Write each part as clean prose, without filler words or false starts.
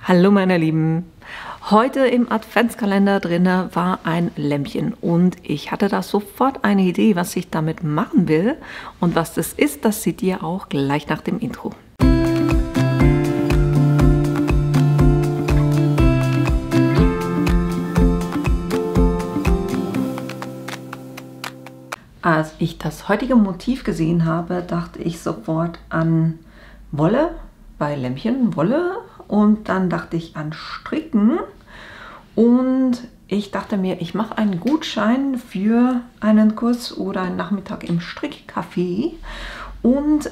Hallo meine Lieben, heute im Adventskalender drin war ein Lämpchen und ich hatte da sofort eine Idee, was ich damit machen will, und was das ist, das seht ihr auch gleich nach dem Intro. Als ich das heutige Motiv gesehen habe, dachte ich sofort an Wolle, bei Lämpchen Wolle, und dann dachte ich an Stricken und ich dachte mir, ich mache einen Gutschein für einen Kurs oder einen Nachmittag im Strickcafé und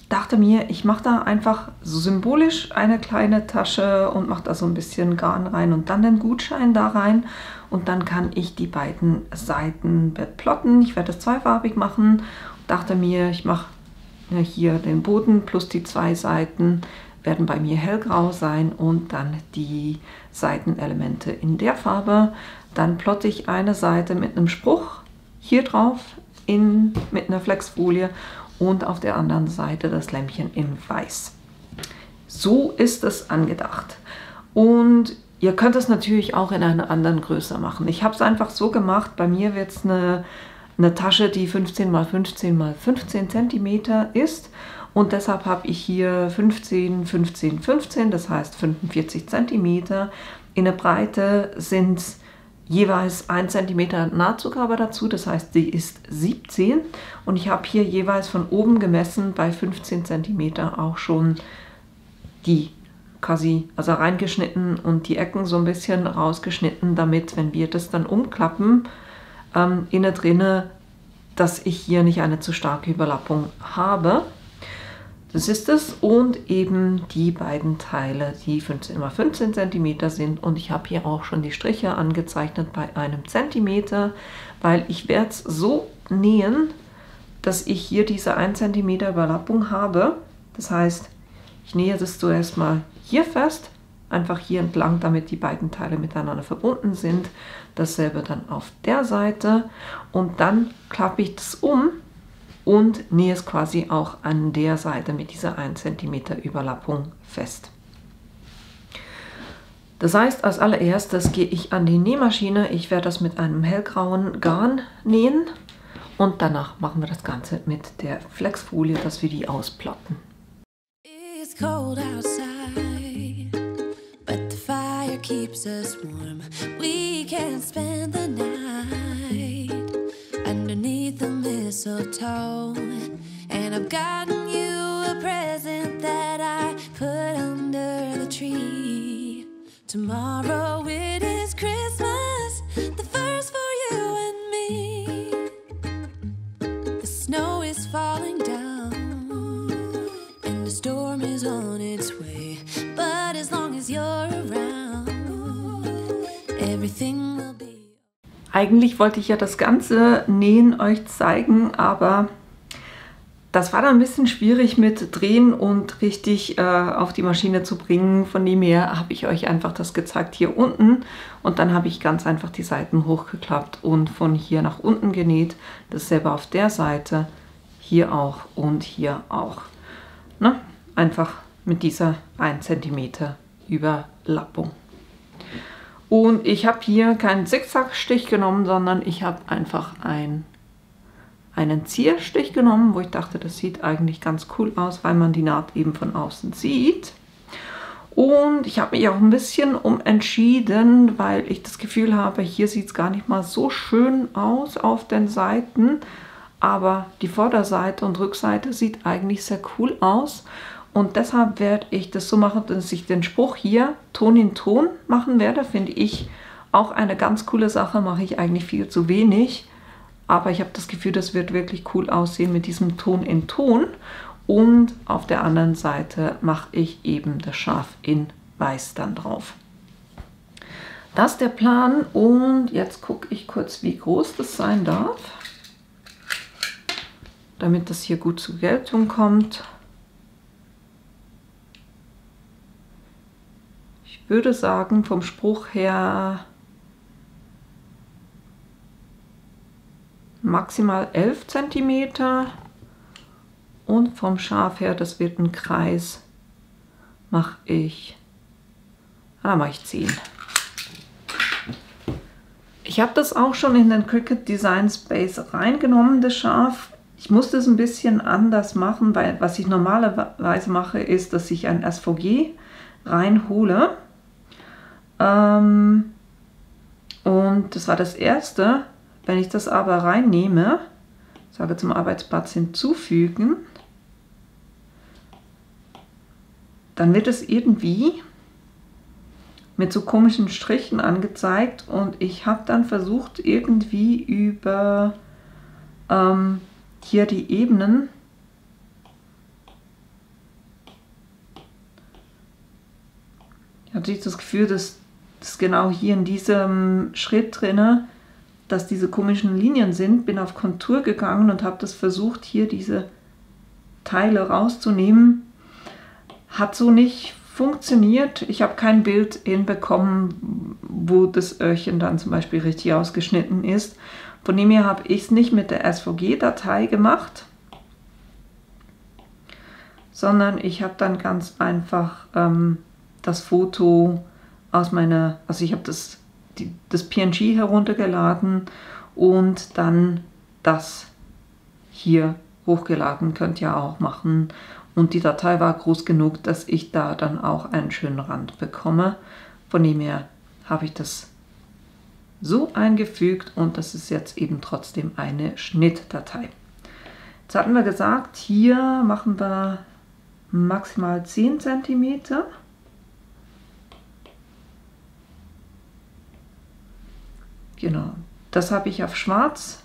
dachte mir, ich mache da einfach symbolisch eine kleine Tasche und mache da so ein bisschen Garn rein und dann den Gutschein da rein. Und dann kann ich die beiden Seiten beplotten. Ich werde das zweifarbig machen. Dachte mir, ich mache hier den Boden plus die zwei Seiten werden bei mir hellgrau sein und dann die Seitenelemente in der Farbe. Dann plotte ich eine Seite mit einem Spruch hier drauf mit einer Flexfolie und auf der anderen Seite das Lämpchen in weiß. So ist es angedacht. Und ihr könnt es natürlich auch in einer anderen Größe machen. Ich habe es einfach so gemacht. Bei mir wird es eine Tasche, die 15 x 15 x 15 cm ist. Und deshalb habe ich hier 15, 15, 15, das heißt 45 cm. In der Breite sind es jeweils 1 cm Nahtzugabe dazu, das heißt, die ist 17. Und ich habe hier jeweils von oben gemessen bei 15 cm auch schon die quasi reingeschnitten und die Ecken so ein bisschen rausgeschnitten, damit, wenn wir das dann umklappen, innen drinne, dass ich hier nicht eine zu starke Überlappung habe. Das ist es, und eben die beiden Teile, die 15 x 15 cm sind, und ich habe hier auch schon die Striche angezeichnet bei einem Zentimeter, weil ich werde es so nähen, dass ich hier diese 1 cm Überlappung habe. Das heißt, ich nähe das zuerst mal hier fest, einfach hier entlang, damit die beiden Teile miteinander verbunden sind. Dasselbe dann auf der Seite und dann klappe ich das um und nähe es quasi auch an der Seite mit dieser 1 cm Überlappung fest. Das heißt, als allererstes gehe ich an die Nähmaschine. Ich werde das mit einem hellgrauen Garn nähen und danach machen wir das Ganze mit der Flexfolie, dass wir die ausplotten. It's cold outside, but the fire keeps us warm. We can spend the night underneath the mistletoe, and I've gotten you a present that I put under the tree. Tomorrow it is Christmas, the first for you and me. The snow is falling down and the storm is on its way, but as long as you're around, everything will be. Eigentlich wollte ich ja das ganze Nähen euch zeigen, aber das war dann ein bisschen schwierig mit Drehen und richtig auf die Maschine zu bringen. Von dem her habe ich euch einfach das gezeigt hier unten und dann habe ich ganz einfach die Seiten hochgeklappt und von hier nach unten genäht. Dasselbe auf der Seite, hier auch und hier auch. Ne? Einfach mit dieser 1 cm Überlappung. Und ich habe hier keinen Zickzackstich genommen, sondern ich habe einfach einen Zierstich genommen, wo ich dachte, das sieht eigentlich ganz cool aus, weil man die Naht eben von außen sieht. Und ich habe mich auch ein bisschen umentschieden, weil ich das Gefühl habe, hier sieht es gar nicht mal so schön aus auf den Seiten. Aber die Vorderseite und Rückseite sieht eigentlich sehr cool aus. Und deshalb werde ich das so machen, dass ich den Spruch hier Ton in Ton machen werde. Finde ich auch eine ganz coole Sache, mache ich eigentlich viel zu wenig. Aber ich habe das Gefühl, das wird wirklich cool aussehen mit diesem Ton in Ton. Und auf der anderen Seite mache ich eben das Schaf in Weiß dann drauf. Das ist der Plan und jetzt gucke ich kurz, wie groß das sein darf, damit das hier gut zur Geltung kommt. Ich würde sagen, vom Spruch her maximal 11 cm und vom Schaf her, das wird ein Kreis, mache ich Da mache ich 10. Ich habe das auch schon in den Cricut Design Space reingenommen, das Schaf. Ich musste es ein bisschen anders machen, weil was ich normalerweise mache, ist, dass ich ein SVG reinhole. Und das war das erste. Wenn ich das aber reinnehme, sage zum Arbeitsplatz hinzufügen, dann wird es irgendwie mit so komischen Strichen angezeigt und ich habe dann versucht, irgendwie über hier die Ebenen ich hatte das Gefühl, dass das genau hier in diesem Schritt drinne, dass diese komischen Linien sind, bin auf Kontur gegangen und habe das versucht, hier diese Teile rauszunehmen. Hat so nicht funktioniert. Ich habe kein Bild hinbekommen, wo das Öhrchen dann zum Beispiel richtig ausgeschnitten ist. Von dem her habe ich es nicht mit der SVG-Datei gemacht, sondern ich habe dann ganz einfach das Foto aus meiner, also ich habe das PNG heruntergeladen und dann das hier hochgeladen, könnt ihr auch machen. Und die Datei war groß genug, dass ich da dann auch einen schönen Rand bekomme. Von dem her habe ich das so eingefügt und das ist jetzt eben trotzdem eine Schnittdatei. Jetzt hatten wir gesagt, hier machen wir maximal 10 cm. Genau, das habe ich auf schwarz,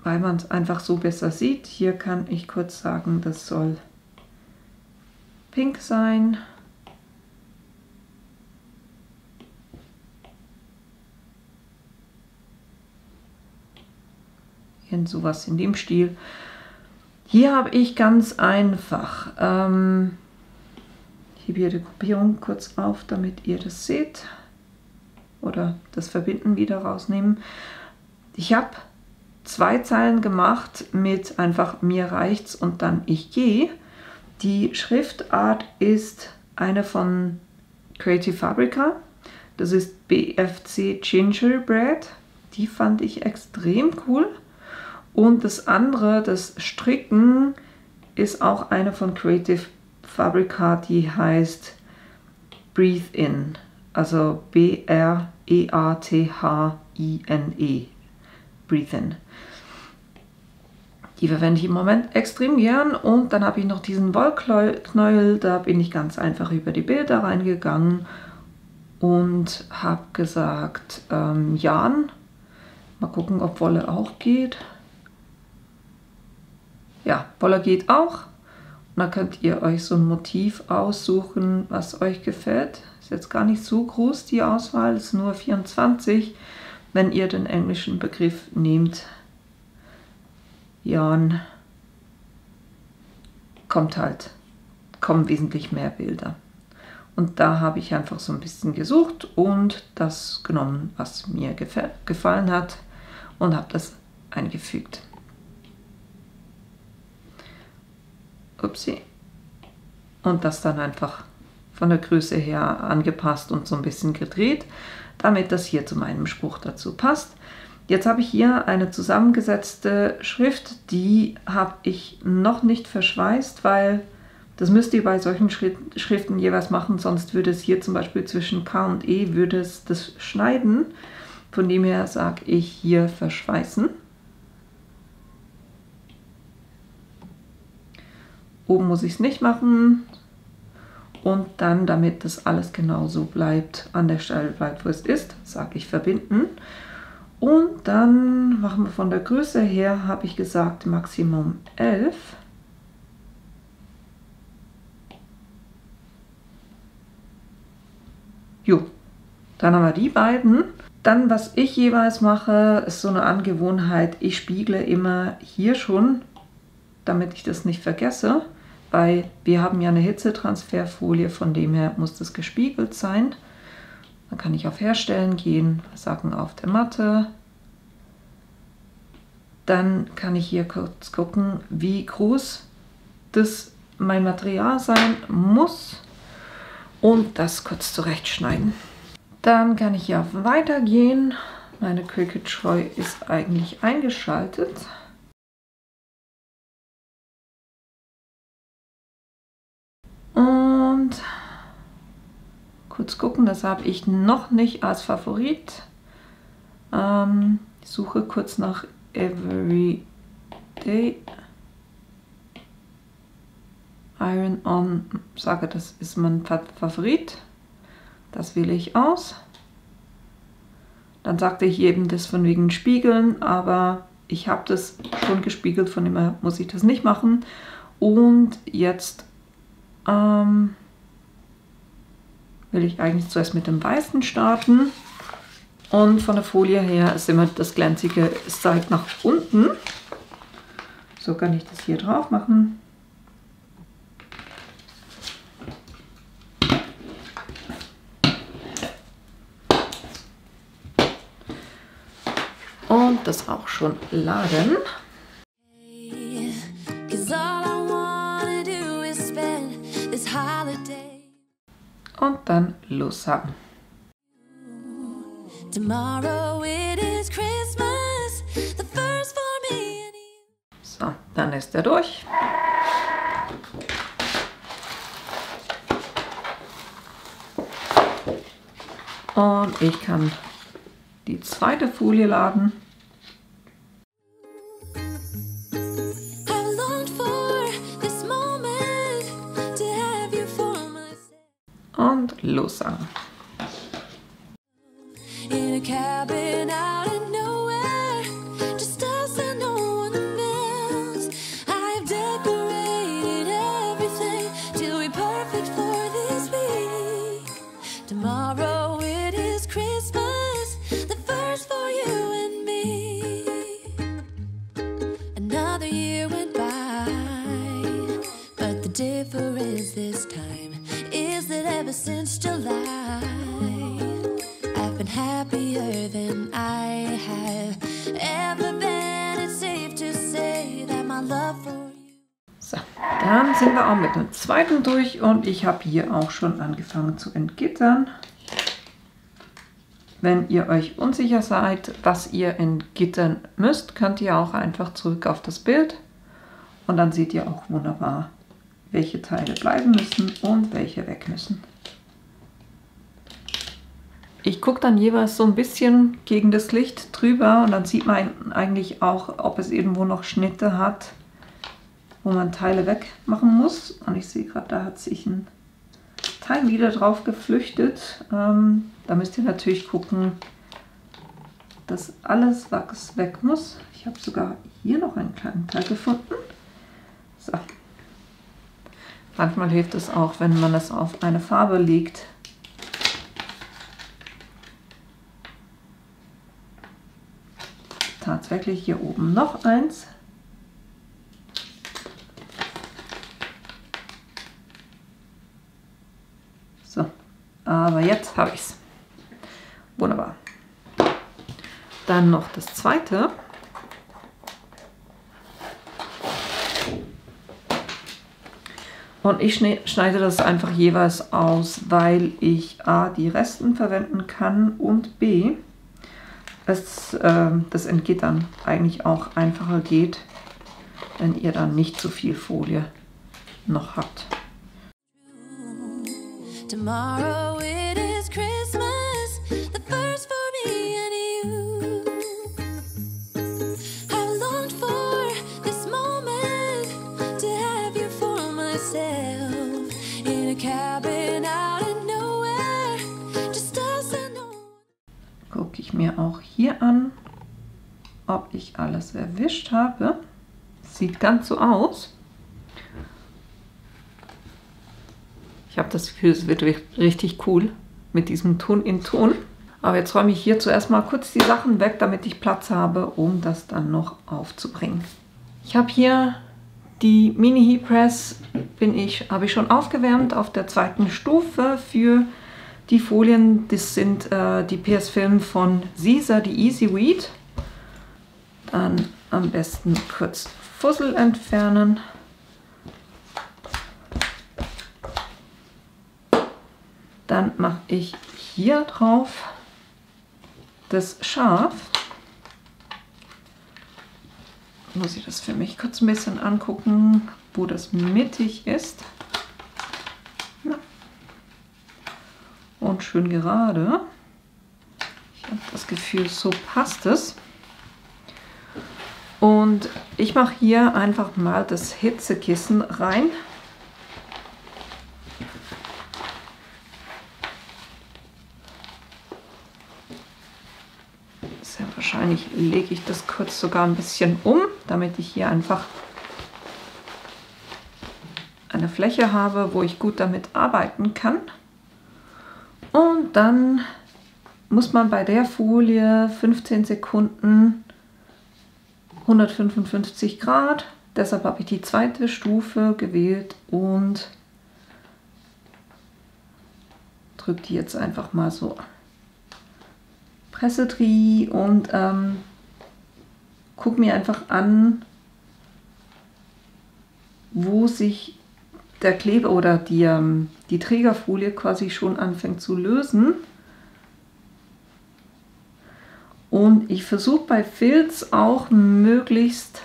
weil man es einfach so besser sieht. Hier kann ich kurz sagen, das soll pink sein. Irgend sowas in dem Stil. Hier habe ich ganz einfach, ich hebe hier die Gruppierung kurz auf, damit ihr das seht. Oder das Verbinden wieder rausnehmen. Ich habe 2 Zeilen gemacht mit einfach mir reicht's und dann ich gehe. Die Schriftart ist eine von Creative Fabrica. Das ist BFC Gingerbread. Die fand ich extrem cool. Und das andere, das Stricken, ist auch eine von Creative Fabrica, die heißt Breathe In. Also B-R-E-A-T-H-I-N-E. Breathe In. Die verwende ich im Moment extrem gern. Und dann habe ich noch diesen Wollknäuel. Da bin ich ganz einfach über die Bilder reingegangen und habe gesagt, Jan, mal gucken, ob Wolle auch geht. Ja, Wolle geht auch. Und dann könnt ihr euch so ein Motiv aussuchen, was euch gefällt. Ist jetzt gar nicht so groß, die Auswahl, ist nur 24. Wenn ihr den englischen Begriff nehmt, Yarn, kommen wesentlich mehr Bilder. Und da habe ich einfach so ein bisschen gesucht und das genommen, was mir gefallen hat und habe das eingefügt. Upsi. Und das dann einfach von der Größe her angepasst und so ein bisschen gedreht, damit das hier zu meinem Spruch dazu passt. Jetzt habe ich hier eine zusammengesetzte Schrift, die habe ich noch nicht verschweißt, weil das müsst ihr bei solchen Schriften jeweils machen, sonst würde es hier zum Beispiel zwischen K und E würde es das schneiden. Von dem her sage ich hier verschweißen. Oben muss ich es nicht machen und dann, damit das alles genauso bleibt, an der Stelle bleibt, wo es ist, sage ich verbinden. Und dann machen wir von der Größe her, habe ich gesagt, Maximum 11. Jo, dann haben wir die beiden. Dann, was ich jeweils mache, ist so eine Angewohnheit, ich spiegle immer hier schon, damit ich das nicht vergesse, weil wir haben ja eine Hitzetransferfolie, von dem her muss das gespiegelt sein. Dann kann ich auf Herstellen gehen, sagen auf der Matte. Dann kann ich hier kurz gucken, wie groß das mein Material sein muss und das kurz zurechtschneiden. Dann kann ich hier auf Weitergehen. Meine Cricut Joy ist eigentlich eingeschaltet. Und kurz gucken, das habe ich noch nicht als Favorit. Ich suche kurz nach Everyday Iron On. Sage, das ist mein Favorit. Das wähle ich aus. Dann sagte ich eben das von wegen Spiegeln, aber ich habe das schon gespiegelt, von dem her muss ich das nicht machen. Und jetzt will ich eigentlich zuerst mit dem Weißen starten. Und von der Folie her ist immer das Glänzige zeigt nach unten. So kann ich das hier drauf machen. Und das auch schon laden. Und dann loshaben. So, dann ist er durch. Und ich kann die zweite Folie laden. Und lossagen. Difference this time is that ever since July I've been happier than I have ever been. It's safe to say that my love for you. So, dann sind wir auch mit dem zweiten durch und ich habe hier auch schon angefangen zu entgittern. Wenn ihr euch unsicher seid, was ihr entgittern müsst, könnt ihr auch einfach zurück auf das Bild und dann seht ihr auch wunderbar, welche Teile bleiben müssen und welche weg müssen. Ich gucke dann jeweils so ein bisschen gegen das Licht drüber und dann sieht man eigentlich auch, ob es irgendwo noch Schnitte hat, wo man Teile wegmachen muss. Und ich sehe gerade, da hat sich ein Teil wieder drauf geflüchtet. Da müsst ihr natürlich gucken, dass alles, was weg muss. Ich habe sogar hier noch einen kleinen Teil gefunden. So. Manchmal hilft es auch, wenn man es auf eine Farbe legt. Tatsächlich hier oben noch eins. So, aber jetzt habe ich es. Wunderbar. Dann noch das zweite. Und ich schneide das einfach jeweils aus, weil ich A, die Resten verwenden kann und B, das Entgittern eigentlich auch einfacher geht, wenn ihr dann nicht so viel Folie noch habt. Tomorrow it is Christmas, the first for me and you. I've longed for this moment to have you for myself in a cabin out in nowhere, just us and no one. Gucke ich mir auch hier an, ob ich alles erwischt habe. Sieht ganz so aus. Ich habe das Gefühl, es wird richtig cool mit diesem Ton in Ton. Aber jetzt räume ich hier zuerst mal kurz die Sachen weg, damit ich Platz habe, um das dann noch aufzubringen. Ich habe hier die Mini Heat Press, habe ich schon aufgewärmt auf der zweiten Stufe für die Folien. Das sind die PS Film von Siser, die Easy Weed. Dann am besten kurz Fussel entfernen. Dann mache ich hier drauf das Schaf. Muss ich das für mich kurz ein bisschen angucken, wo das mittig ist. Ja. Und schön gerade. Ich habe das Gefühl, so passt es. Und ich mache hier einfach mal das Hitzekissen rein. Sehr wahrscheinlich lege ich das kurz sogar ein bisschen um, damit ich hier einfach eine Fläche habe, wo ich gut damit arbeiten kann. Und dann muss man bei der Folie 15 Sekunden 155 Grad. Deshalb habe ich die zweite Stufe gewählt und drücke die jetzt einfach mal so. Presse die und gucke mir einfach an, wo sich der Kleber oder die Trägerfolie quasi schon anfängt zu lösen. Und ich versuche bei Filz auch möglichst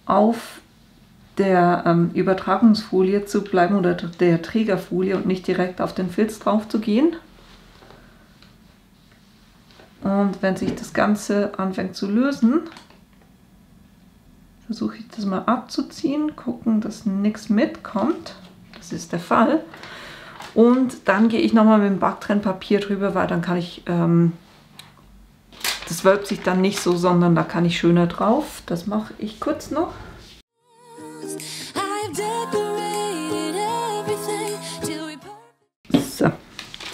auf der Übertragungsfolie zu bleiben oder der Trägerfolie und nicht direkt auf den Filz drauf zu gehen. Und wenn sich das Ganze anfängt zu lösen, versuche ich das mal abzuziehen, gucken, dass nichts mitkommt. Das ist der Fall. Und dann gehe ich nochmal mit dem Backtrennpapier drüber, weil dann kann ich, das wölbt sich dann nicht so, sondern da kann ich schöner drauf. Das mache ich kurz noch.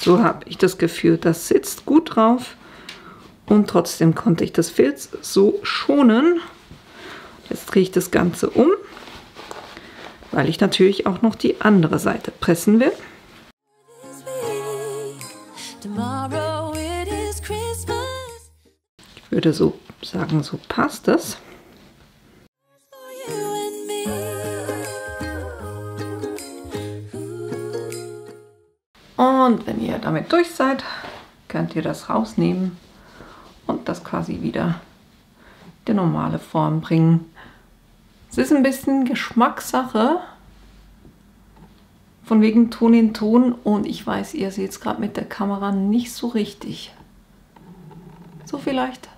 So habe ich das Gefühl, das sitzt gut drauf. Und trotzdem konnte ich das Filz so schonen. Jetzt drehe ich das Ganze um, weil ich natürlich auch noch die andere Seite pressen will. Ich würde so sagen, so passt es. Und wenn ihr damit durch seid, könnt ihr das rausnehmen und das quasi wieder in die normale Form bringen. Es ist ein bisschen Geschmackssache, von wegen Ton in Ton, und ich weiß, ihr seht es gerade mit der Kamera nicht so richtig. So vielleicht.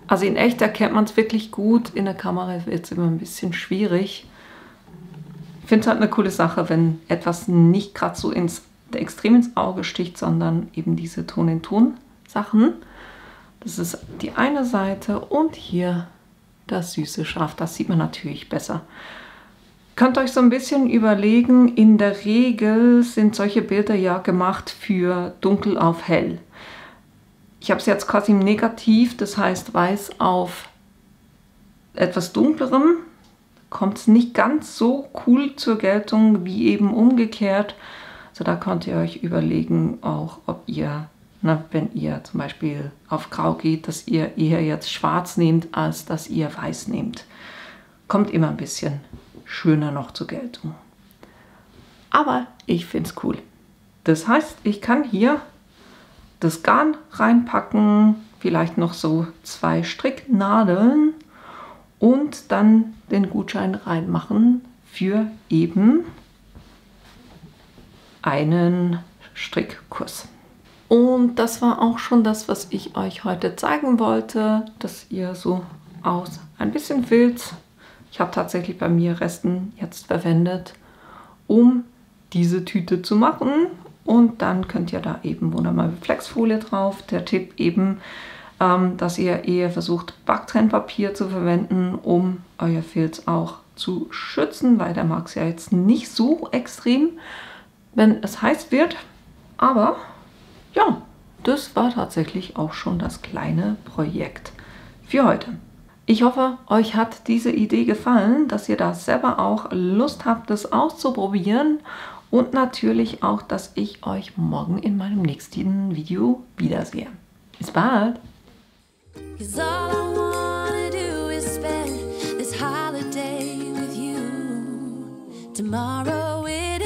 Also in echt erkennt man es wirklich gut, in der Kamera wird es immer ein bisschen schwierig. Ich finde es halt eine coole Sache, wenn etwas nicht gerade so extrem ins Auge sticht, sondern eben diese Ton in Ton Sachen. Das ist die eine Seite und hier das süße Schaf. Das sieht man natürlich besser. Könnt euch so ein bisschen überlegen, in der Regel sind solche Bilder ja gemacht für dunkel auf hell. Ich habe es jetzt quasi im Negativ, das heißt weiß auf etwas dunklerem. Kommt es nicht ganz so cool zur Geltung wie eben umgekehrt. Also da könnt ihr euch überlegen, auch ob ihr, wenn ihr zum Beispiel auf Grau geht, dass ihr eher jetzt schwarz nehmt, als dass ihr weiß nehmt. Kommt immer ein bisschen schöner noch zur Geltung. Aber ich finde es cool. Das heißt, ich kann hier das Garn reinpacken, vielleicht noch so 2 Stricknadeln und dann den Gutschein reinmachen für eben einen Strickkurs. Und das war auch schon das, was ich euch heute zeigen wollte, dass ihr so aus ein bisschen Filz, ich habe tatsächlich bei mir Resten jetzt verwendet, um diese Tüte zu machen. Und dann könnt ihr da eben wunderbar mit Flexfolie drauf. Der Tipp eben, dass ihr eher versucht, Backtrennpapier zu verwenden, um euer Filz auch zu schützen, weil der mag es ja jetzt nicht so extrem, wenn es heiß wird. Aber ja, das war tatsächlich auch schon das kleine Projekt für heute. Ich hoffe, euch hat diese Idee gefallen, dass ihr da selber auch Lust habt, das auszuprobieren. Und natürlich auch, dass ich euch morgen in meinem nächsten Video wiedersehe. Bis bald! 'Cause all I wanna do is spend this holiday with you. Tomorrow it